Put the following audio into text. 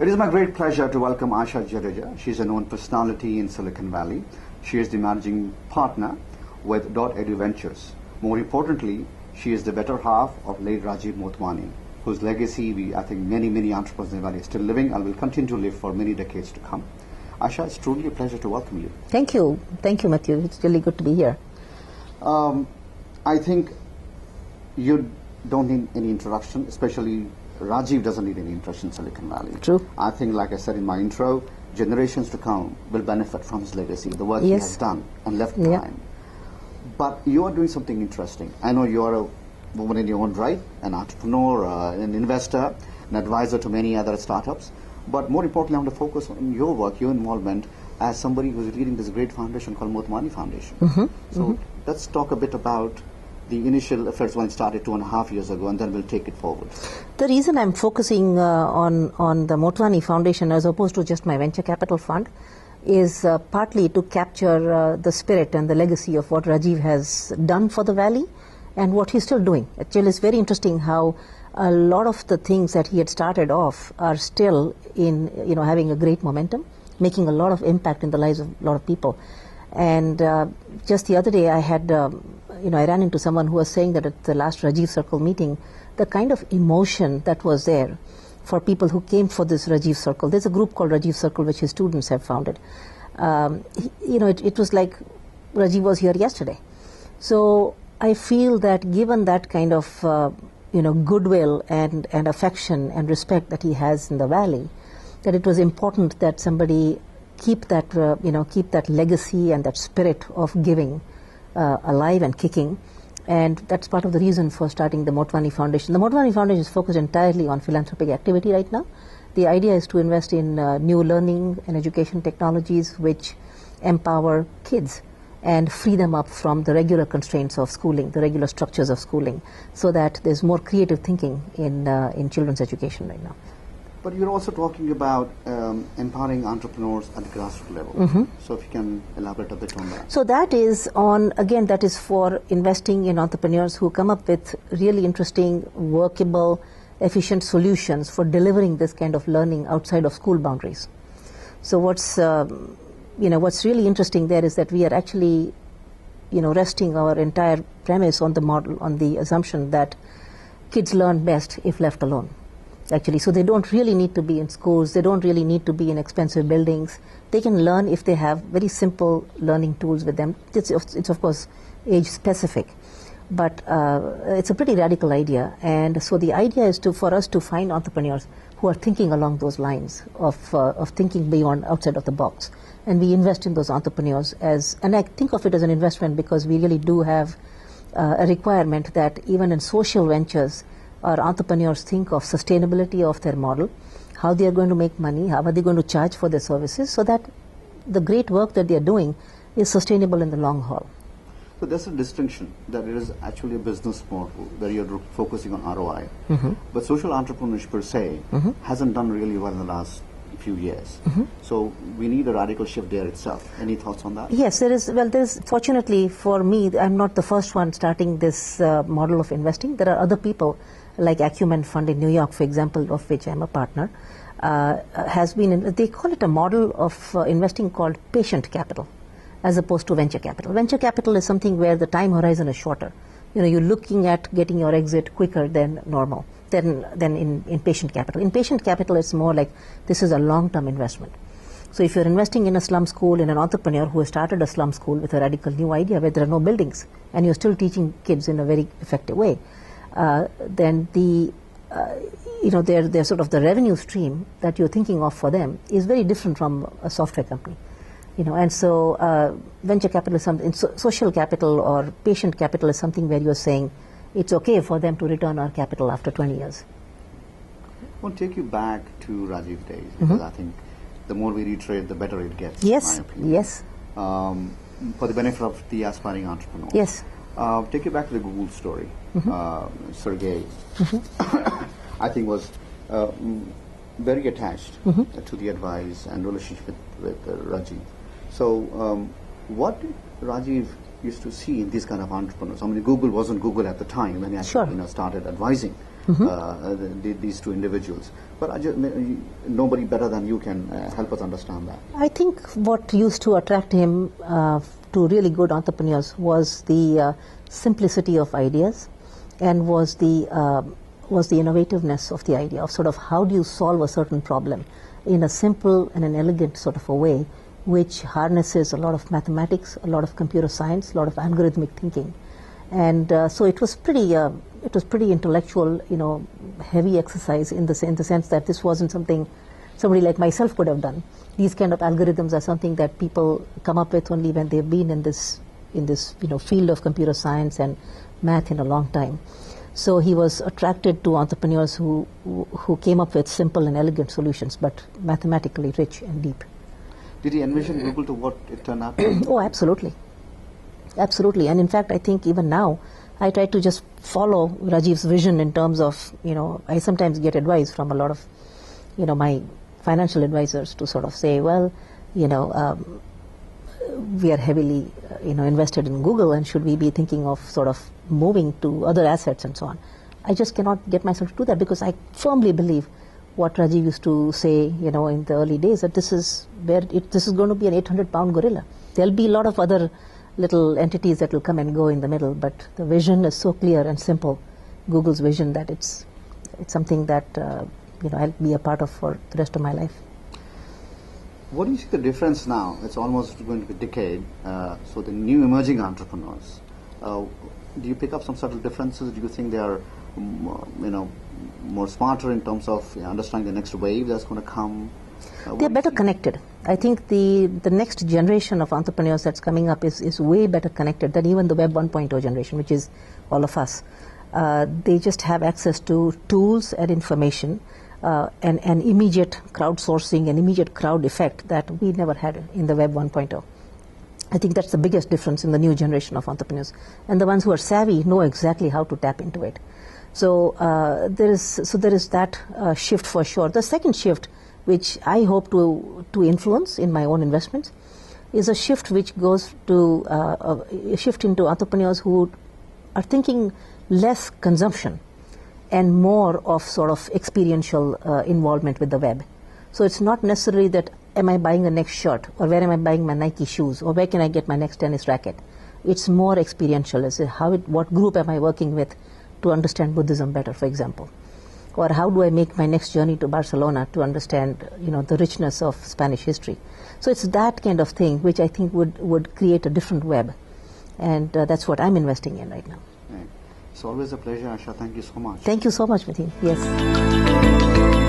It is my great pleasure to welcome Asha Jadeja. She is a known personality in Silicon Valley. She is the managing partner with .edu Ventures. More importantly, she is the better half of late Rajiv Motwani, whose legacy I think many entrepreneurs in the Valley are still living and will continue to live for many decades to come. Asha, it's truly a pleasure to welcome you. Thank you. Thank you, Matthew. It's really good to be here. I think you don't need any introduction, especially Rajiv doesn't need any introduction in Silicon Valley. True. I think, like I said in my intro, generations to come will benefit from his legacy, the work he has done and left behind. But you are doing something interesting. I know you are a woman in your own right, an entrepreneur, an investor, an advisor to many other startups. But more importantly, I want to focus on your work, your involvement as somebody who's leading this great foundation called Motwani Foundation. Let's talk a bit about the initial efforts when it started 2.5 years ago, and then we'll take it forward. The reason I'm focusing on the Motwani Foundation as opposed to just my venture capital fund is partly to capture the spirit and the legacy of what Rajiv has done for the Valley and what he's still doing. Actually, it's very interesting how a lot of the things that he had started off are still in, having a great momentum, making a lot of impact in the lives of a lot of people. And just the other day, I had, I ran into someone who was saying that at the last Rajiv Circle meeting, the kind of emotion that was there for people who came for this Rajiv Circle. There's a group called Rajiv Circle, which his students have founded. It was like Rajiv was here yesterday. So I feel that given that kind of, goodwill and affection and respect that he has in the Valley, that it was important that somebody keep that legacy and that spirit of giving alive and kicking. And that's part of the reason for starting the Motwani Foundation. The Motwani Foundation is focused entirely on philanthropic activity right now. The idea is to invest in new learning and education technologies which empower kids and free them up from the regular constraints of schooling, the regular structures of schooling, so that there's more creative thinking in children's education right now. But you're also talking about empowering entrepreneurs at the grassroots level. So if you can elaborate a bit on that. So that is that is for investing in entrepreneurs who come up with really interesting, workable, efficient solutions for delivering this kind of learning outside of school boundaries. So what's really interesting there is that we are actually, resting our entire premise on the model, on the assumption that kids learn best if left alone. Actually, so they don't really need to be in schools, they don't really need to be in expensive buildings. They can learn if they have very simple learning tools with them. It's of course age specific, but it's a pretty radical idea. And so the idea is for us to find entrepreneurs who are thinking along those lines of thinking beyond, outside of the box. And we invest in those entrepreneurs and I think of it as an investment because we really do have a requirement that even in social ventures, our entrepreneurs think of sustainability of their model, how they are going to make money, how are they going to charge for their services, so that the great work that they are doing is sustainable in the long haul. So there's a distinction that it is actually a business model where you're focusing on ROI. But social entrepreneurship per se hasn't done really well in the last few years. So we need a radical shift there itself. Any thoughts on that? Yes, there is. Well, there's, fortunately for me, I'm not the first one starting this model of investing. There are other people like Acumen Fund in New York, for example, of which I'm a partner, has been, they call it a model of investing called patient capital, as opposed to venture capital. Venture capital is something where the time horizon is shorter. You're looking at getting your exit quicker than normal, than in patient capital. In patient capital, it's more like this is a long-term investment. So if you're investing in a slum school, in an entrepreneur who has started a slum school with a radical new idea where there are no buildings, and you're still teaching kids in a very effective way, then their sort of the revenue stream that you're thinking of for them is very different from a software company. And so venture capital is something, social capital or patient capital is something where you're saying it's okay for them to return our capital after 20 years. I want to take you back to Rajiv days, because I think the more we reiterate, the better it gets. Yes, in my opinion. yes. For the benefit of the aspiring entrepreneur. Yes. Take you back to the Google story. Sergey, I think, was very attached to the advice and relationship with Rajiv. So what did Rajiv used to see in these kind of entrepreneurs? I mean, Google wasn't Google at the time when he actually started advising. these two individuals. But nobody better than you can help us understand that. I think what used to attract him to really good entrepreneurs was the simplicity of ideas, and was the innovativeness of the idea of sort of how do you solve a certain problem in a simple and an elegant sort of a way, which harnesses a lot of mathematics, a lot of computer science, a lot of algorithmic thinking. And so it was pretty intellectual, heavy exercise in the sense that this wasn't something somebody like myself could have done. These kind of algorithms are something that people come up with only when they've been in this field of computer science and math in a long time. So he was attracted to entrepreneurs who came up with simple and elegant solutions, but mathematically rich and deep. Did he envision Google to what it turned out to be? Oh, absolutely. Absolutely. And in fact, I think even now, I try to just follow Rajiv's vision in terms of, I sometimes get advice from a lot of, my financial advisors to sort of say, well, we are heavily, invested in Google, and should we be thinking of sort of moving to other assets and so on. I just cannot get myself to do that, because I firmly believe what Rajiv used to say, in the early days, that this is going to be an 800-pound gorilla. There'll be a lot of other little entities that will come and go in the middle, but the vision is so clear and simple, Google's vision, that it's something that I'll be a part of for the rest of my life. What do you see the difference now? It's almost going to be a decade. So the new emerging entrepreneurs, do you pick up some subtle differences? Do you think they are, more smarter in terms of understanding the next wave that's going to come? They're better connected. I think the next generation of entrepreneurs that's coming up is way better connected than even the Web 1.0 generation, which is all of us. They just have access to tools and information, and immediate crowdsourcing and immediate crowd effect that we never had in the Web 1.0. I think that's the biggest difference in the new generation of entrepreneurs. And the ones who are savvy know exactly how to tap into it. So there is that shift for sure. The second shift, which I hope to influence in my own investments, is a shift which goes to a shift into entrepreneurs who are thinking less consumption and more of sort of experiential involvement with the web. So it's not necessarily that am I buying a next shirt, or where am I buying my Nike shoes, or where can I get my next tennis racket. It's more experiential. It's what group am I working with to understand Buddhism better, for example. Or how do I make my next journey to Barcelona to understand, the richness of Spanish history. So it's that kind of thing which I think would create a different web. And that's what I'm investing in right now. Right. It's always a pleasure, Asha. Thank you so much. Thank you so much, Mateen. Yes.